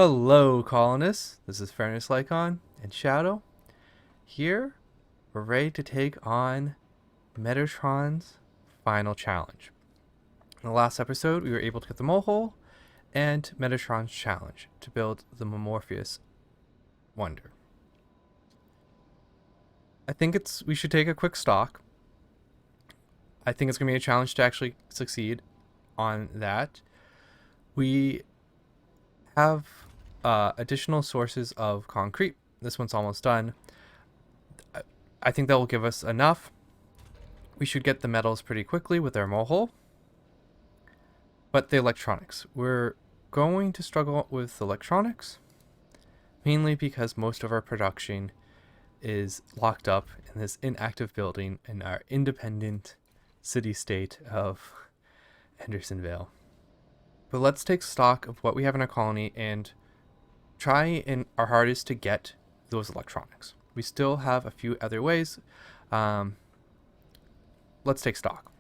Hello, colonists. This is Fairness Lycon and Shadow. Here, we're ready to take on Metatron's final challenge. In the last episode, we were able to get the mole and Metatron's challenge to build the Morpheus Wonder. I think we should take a quick stock. I think it's going to be a challenge to actually succeed on that. We have additional sources of concrete. This one's almost done. I think that will give us enough. We should get the metals pretty quickly with our mole. But the electronics. We're going to struggle with electronics, mainly because most of our production is locked up in this inactive building in our independent city-state of Hendersonville. But let's take stock of what we have in our colony and try our hardest to get those electronics. We still have a few other ways. Let's take stock.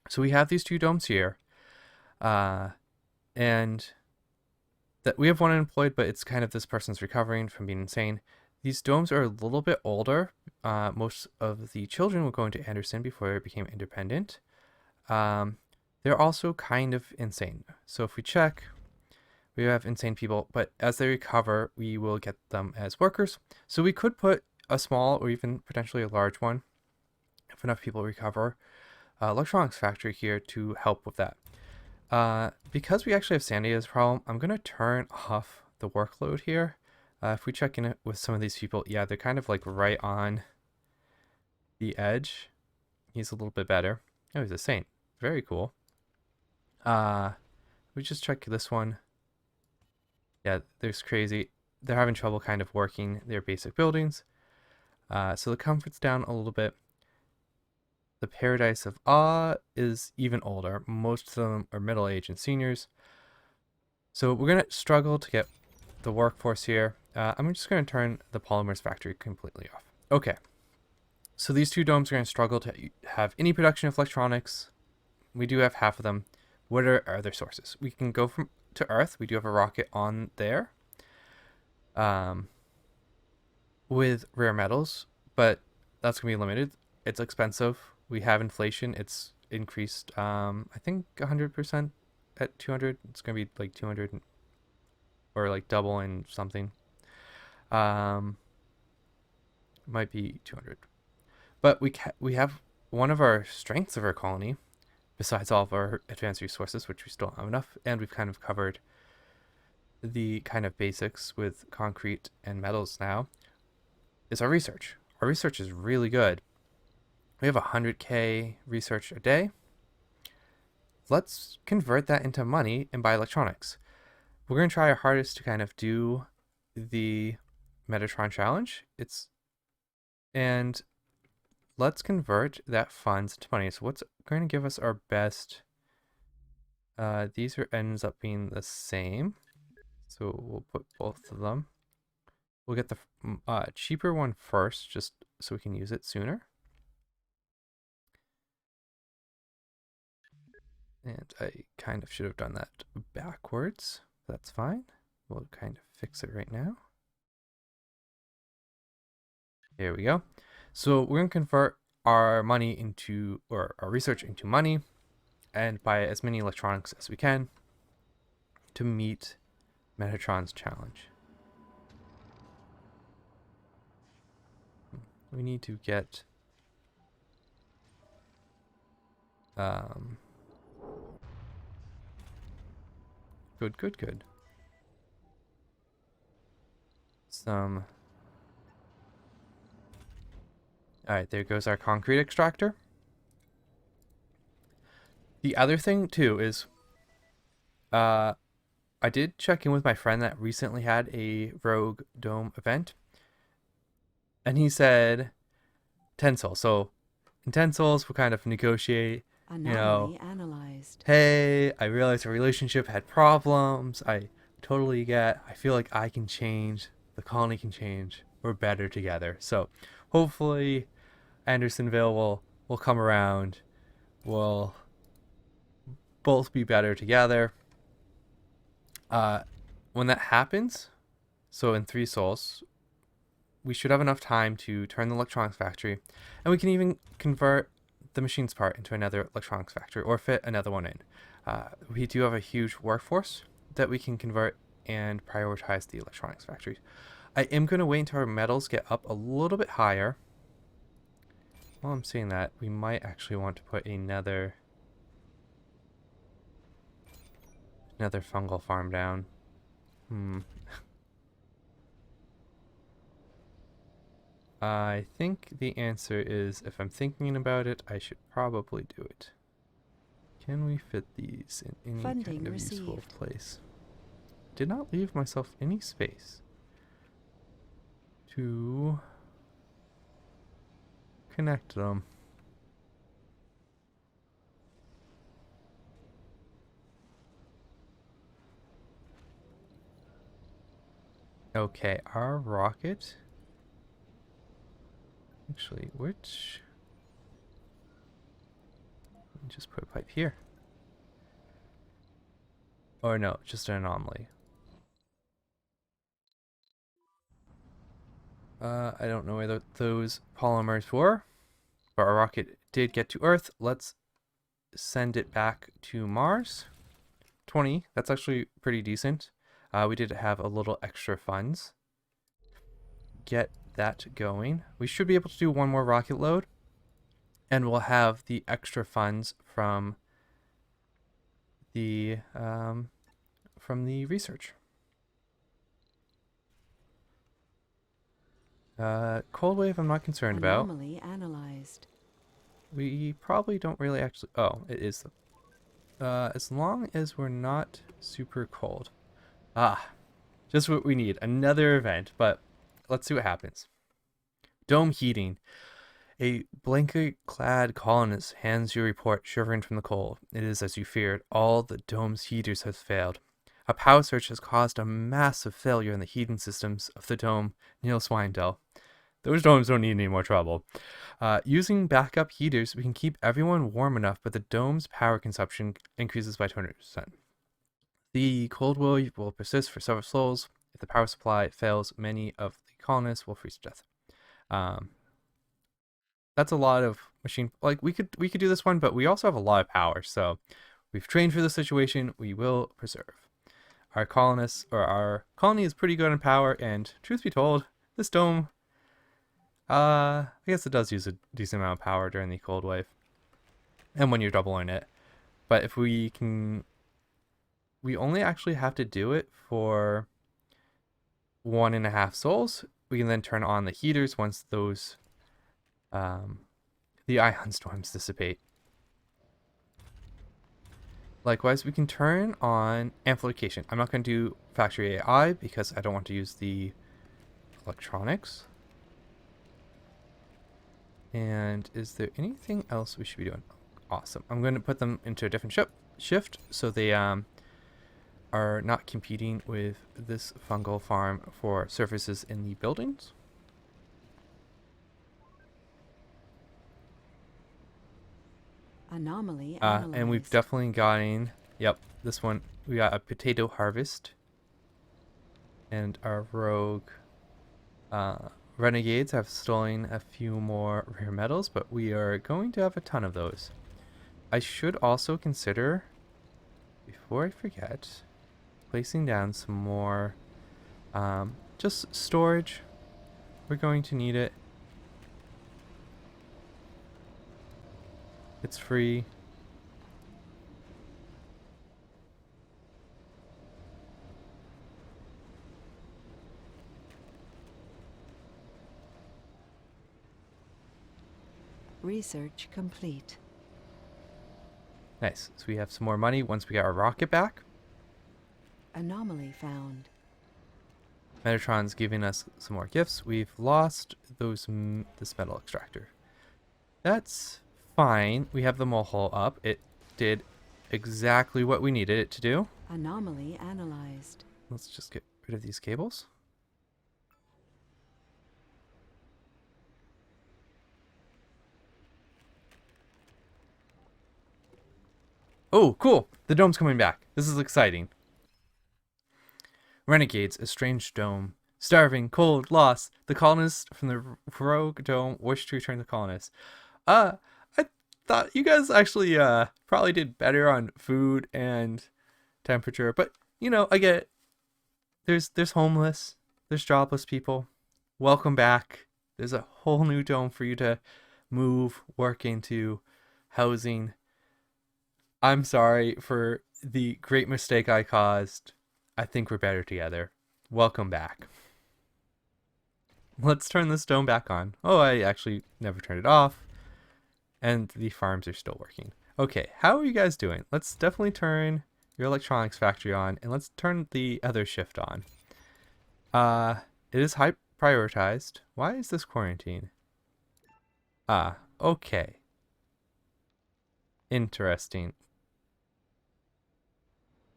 So we have these two domes here. And that we have one unemployed, but it's kind of this person's recovering from being insane. These domes are a little bit older. Most of the children were going to Anderson before they became independent. They're also kind of insane. So if we check, we have insane people, but as they recover, we will get them as workers. So we could put a small or even potentially a large one, if enough people recover, electronics factory here to help with that. Because we actually have Sandy as a problem, I'm going to turn off the workload here. If we check in with some of these people, yeah, they're kind of like right on the edge. He's a little bit better. Oh, he's a saint. Very cool. We just check this one. Yeah, there's crazy. They're having trouble kind of working their basic buildings. So the comfort's down a little bit. The Paradise of Awe is even older. Most of them are middle-aged and seniors. So we're going to struggle to get the workforce here. I'm just going to turn the polymers factory completely off. Okay. So these two domes are going to struggle to have any production of electronics. We do have half of them. What are our other sources? We can go to Earth. We do have a rocket on there. With rare metals, but that's going to be limited. It's expensive. We have inflation. It's increased, I think 100% at 200. It's going to be like 200 or like double and something. Might be 200. But we have one of our strengths of our colony, besides all of our advanced resources, which we still don't have enough, and we've kind of covered the kind of basics with concrete and metals now, is our research. Our research is really good. We have 100k research a day. Let's convert that into money and buy electronics. We're going to try our hardest to kind of do the Metatron challenge. And let's convert that funds into money. So what's going to give us our best? These ends up being the same. So we'll put both of them. We'll get the cheaper one first, just so we can use it sooner. And I kind of should have done that backwards. That's fine. We'll kind of fix it right now. There we go. So we're going to convert our money into, or our research into money, and buy as many electronics as we can to meet Metatron's challenge. We need to get good. Alright, there goes our concrete extractor. The other thing too is I did check in with my friend that recently had a Rogue Dome event, and he said tensile. So in tensiles, we'll kind of negotiate. Anomaly analyzed. Hey, I realized our relationship had problems. I feel like I can change. The colony can change. We're better together. So hopefully Andersonville will come around. We'll both be better together. when that happens, so in 3 souls, we should have enough time to turn the electronics factory, and we can even convert the machines part into another electronics factory or fit another one in. We do have a huge workforce that we can convert and prioritize the electronics factories. I am going to wait until our metals get up a little bit higher. While I'm saying that, we might actually want to put another fungal farm down. I think the answer is, if I'm thinking about it, I should probably do it. Can we fit these in any Funding kind of received. useful place? Did not leave myself any space to connect them. Okay, our rocket. Actually, which? Just put a pipe here. Or no, just an anomaly. I don't know where those polymers were, but our rocket did get to Earth. Let's send it back to Mars. 20, that's actually pretty decent. We did have a little extra funds. Get that going. We should be able to do one more rocket load, and we'll have the extra funds from the research. Cold wave I'm not concerned about. Anomaly analyzed. We probably don't really actually... Oh, it is. As long as we're not super cold. Ah, just what we need. Another event, but let's see what happens. Dome heating. A blanket-clad colonist hands you a report, shivering from the cold. It is as you feared. All the dome's heaters have failed. A power surge has caused a massive failure in the heating systems of the dome, Neil Swindell. Those domes don't need any more trouble. Using backup heaters, we can keep everyone warm enough, but the dome's power consumption increases by 200%. The cold wave will persist for several souls. If the power supply fails, many of the colonists will freeze to death. That's a lot of machine. Like we could do this one, but we also have a lot of power. So we've trained for this situation. We will preserve. Our colonists, or our colony, is pretty good in power. And truth be told, this dome, I guess it does use a decent amount of power during the cold wave, and when you're doubling it. But if we can, we only actually have to do it for 1.5 souls. We can then turn on the heaters once those the ion storms dissipate. Likewise, we can turn on amplification. I'm not going to do factory AI because I don't want to use the electronics. And is there anything else we should be doing? Awesome. I'm going to put them into a different shift so they are not competing with this fungal farm for surfaces in the buildings. Anomaly analyzed. And we've definitely gotten, yep, this one, we got a potato harvest. And our rogue renegades have stolen a few more rare metals, but we are going to have a ton of those. I should also consider, before I forget, placing down some more just storage. We're going to need it. It's free. Research complete. Nice. So we have some more money once we get our rocket back. Anomaly found. Metatron's giving us some more gifts. We've lost this metal extractor. That's fine. We have the mole hole up. It did exactly what we needed it to do. Anomaly analyzed. Let's just get rid of these cables. Oh, cool. The dome's coming back. This is exciting. Renegades, a strange dome. Starving, cold, lost. The colonists from the rogue dome wish to return the colonists. I thought you guys actually probably did better on food and temperature, but you know, I get it. There's homeless, there's jobless people. Welcome back. There's a whole new dome for you to move, work into, housing. I'm sorry for the great mistake I caused. I think we're better together. Welcome back. Let's turn this dome back on. Oh, I actually never turned it off. And the farms are still working. Okay, how are you guys doing? Let's definitely turn your electronics factory on, and let's turn the other shift on. It is high prioritized. Why is this quarantine? Okay. Interesting.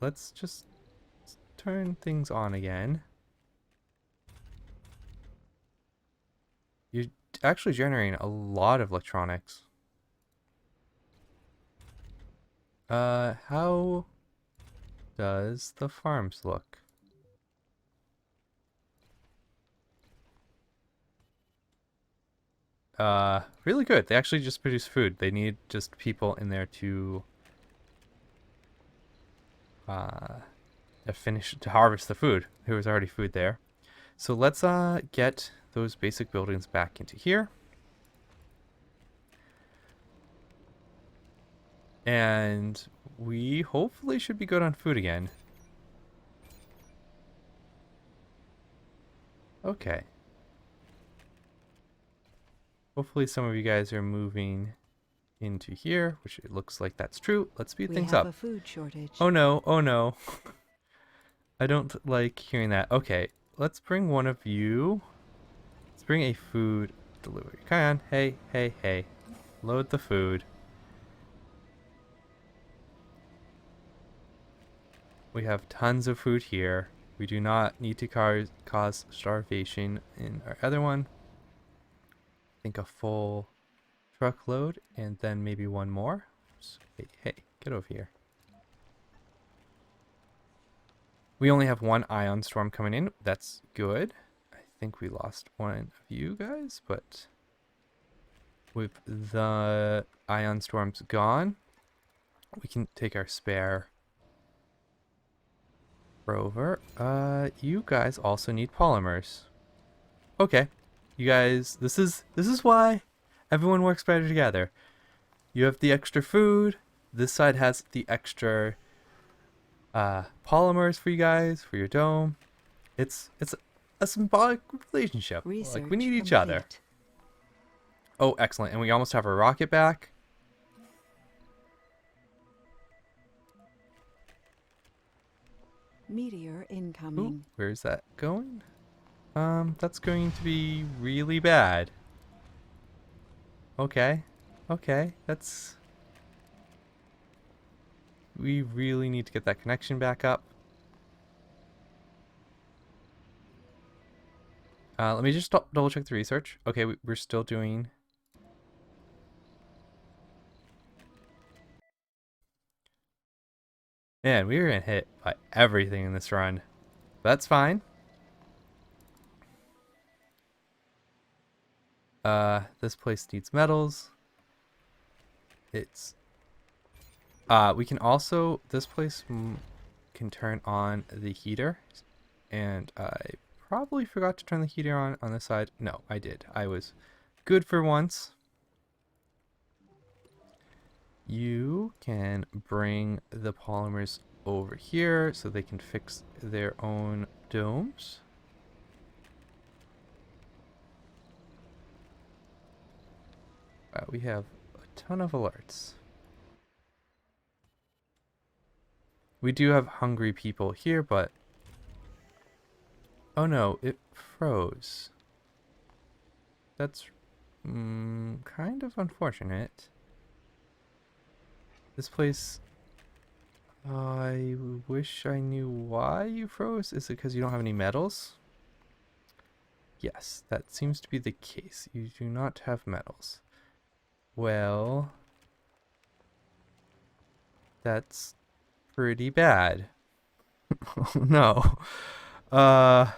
Let's just turn things on again. You're actually generating a lot of electronics. How does the farms look? Really good. They actually just produce food. They need just people in there to finish to harvest the food. There was already food there. So let's get those basic buildings back into here. And we hopefully should be good on food again. Okay. Hopefully some of you guys are moving into here, which it looks like that's true. Let's speed things up. We have a food shortage. Oh no, oh no. I don't like hearing that. Okay, let's bring one of you. Let's bring a food delivery. Come on, hey, hey, hey. Load the food. We have tons of food here. We do not need to cause starvation in our other one. I think a full truckload and then maybe one more. Hey, hey, get over here. We only have one ion storm coming in. That's good. I think we lost one of you guys, but with the ion storms gone, we can take our spare rover. You guys also need polymers. Okay. You guys, this is why everyone works better together. You have the extra food. This side has the extra polymers for you guys, for your dome. It's a symbolic relationship. Research like we need each complete. other. Oh, excellent. And we almost have our rocket back. Meteor Ooh, incoming. where's that going? That's going to be really bad. Okay. Okay, that's... We really need to get that connection back up. Let me just double check the research. Okay, we're still doing... Man, we were getting hit by everything in this run. That's fine. This place needs metals. It's... we can also... This place can turn on the heater. And I probably forgot to turn the heater on this side. No, I did. I was good for once. You can bring the polymers over here so they can fix their own domes. We have a ton of alerts. We do have hungry people here, but... Oh no, it froze. That's kind of unfortunate. This place... I wish I knew why you froze. Is it because you don't have any metals? Yes, that seems to be the case. You do not have metals. Well... That's pretty bad. Oh no. Uh,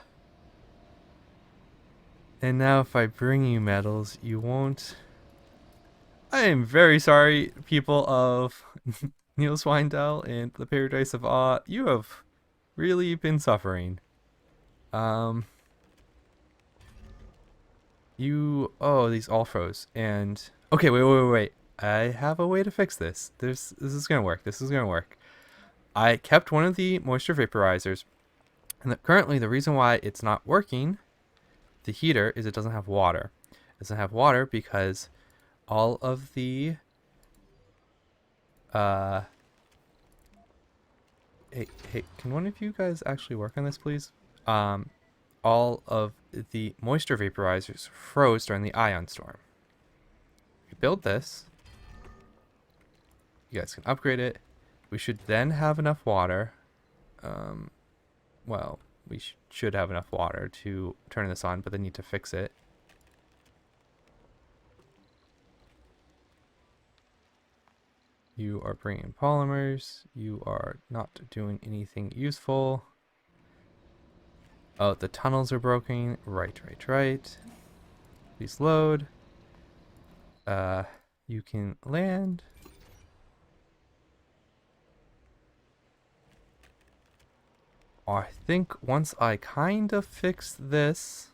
and now if I bring you metals, you won't. I am very sorry, people of Neil Swindell and the Paradise of Awe. You have really been suffering. Um, oh, these all froze. And okay, wait. I have a way to fix this. This is gonna work. This is gonna work. I kept one of the moisture vaporizers, and currently the reason why it's not working, the heater, is it doesn't have water. It doesn't have water because all of the uh hey, can one of you guys actually work on this, please? Um, all of the moisture vaporizers froze during the ion storm. We build this. You guys can upgrade it. We should then have enough water. Well, we should have enough water to turn this on, but they need to fix it. You are bringing polymers. You are not doing anything useful. Oh, the tunnels are broken. Right. Please load. You can land. I think once I kind of fix this,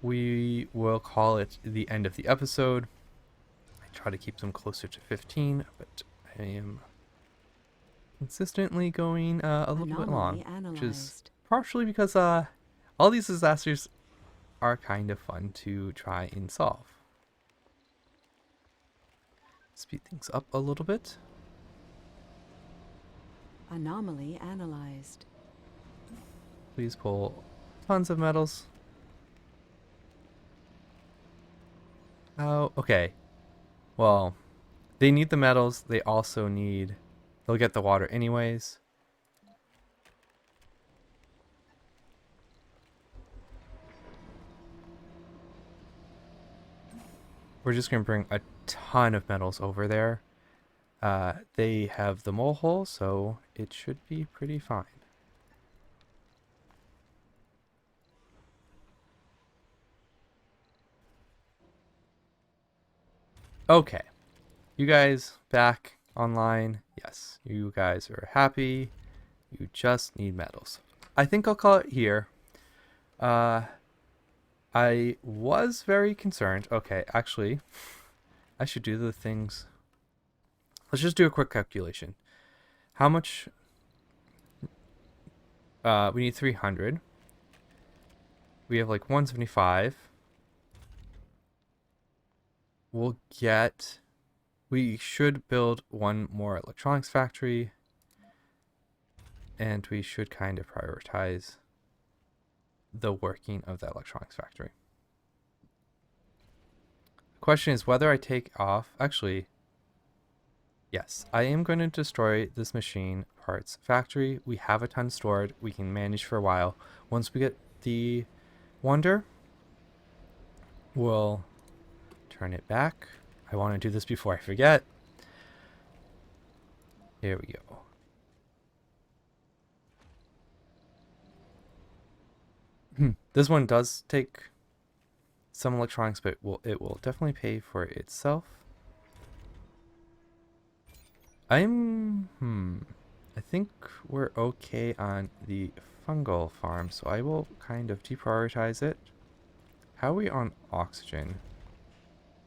we will call it the end of the episode. I try to keep them closer to 15, but I am consistently going a little bit long, which is partially because all these disasters are kind of fun to try and solve. Speed things up a little bit. Anomaly analyzed. Please pull tons of metals. Oh, okay. Well, they need the metals. They also need... They'll get the water anyways. We're just going to bring a ton of metals over there. They have the mole hole, so it should be pretty fine. Okay. You guys back online. Yes, you guys are happy. You just need metals. I think I'll call it here. I was very concerned. Okay, actually, I should do the things. Let's just do a quick calculation. How much? We need 300. We have like 175. We'll get... We should build one more electronics factory. And we should kind of prioritize the working of the electronics factory. The question is whether I take off... Actually, yes, I am going to destroy this machine parts factory. We have a ton stored. We can manage for a while. Once we get the wonder, we'll turn it back. I want to do this before I forget. Here we go. This one does take some electronics, but it will definitely pay for itself. I think we're okay on the fungal farm, so I will kind of deprioritize it. How are we on oxygen?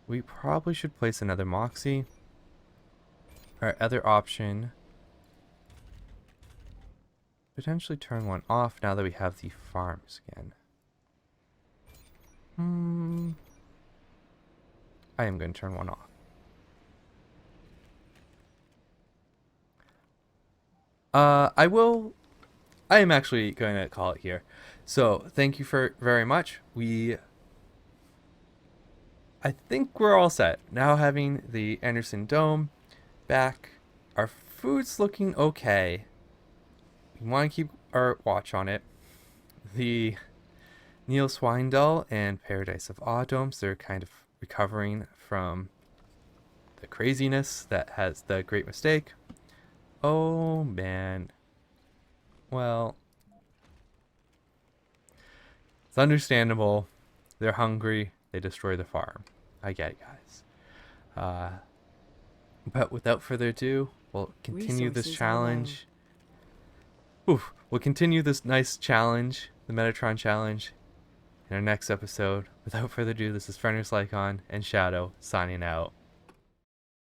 We probably should place another Moxie. Our other option, potentially turn one off now that we have the farms again. I am going to turn one off. I am actually going to call it here. So thank you very much. I think we're all set. Now having the Anderson Dome back, our food's looking okay. We want to keep our watch on it. The Neil Swindell and Paradise of Awe domes, they're kind of recovering from the craziness that has the Great Mistake. Oh man. Well, it's understandable. They're hungry. They destroy the farm. I get it, guys. But without further ado, we'll continue this Resources are low. challenge. Oof. We'll continue this nice challenge, the Metatron challenge, in our next episode. Without further ado, this is Fenris Lycon and Shadow signing out.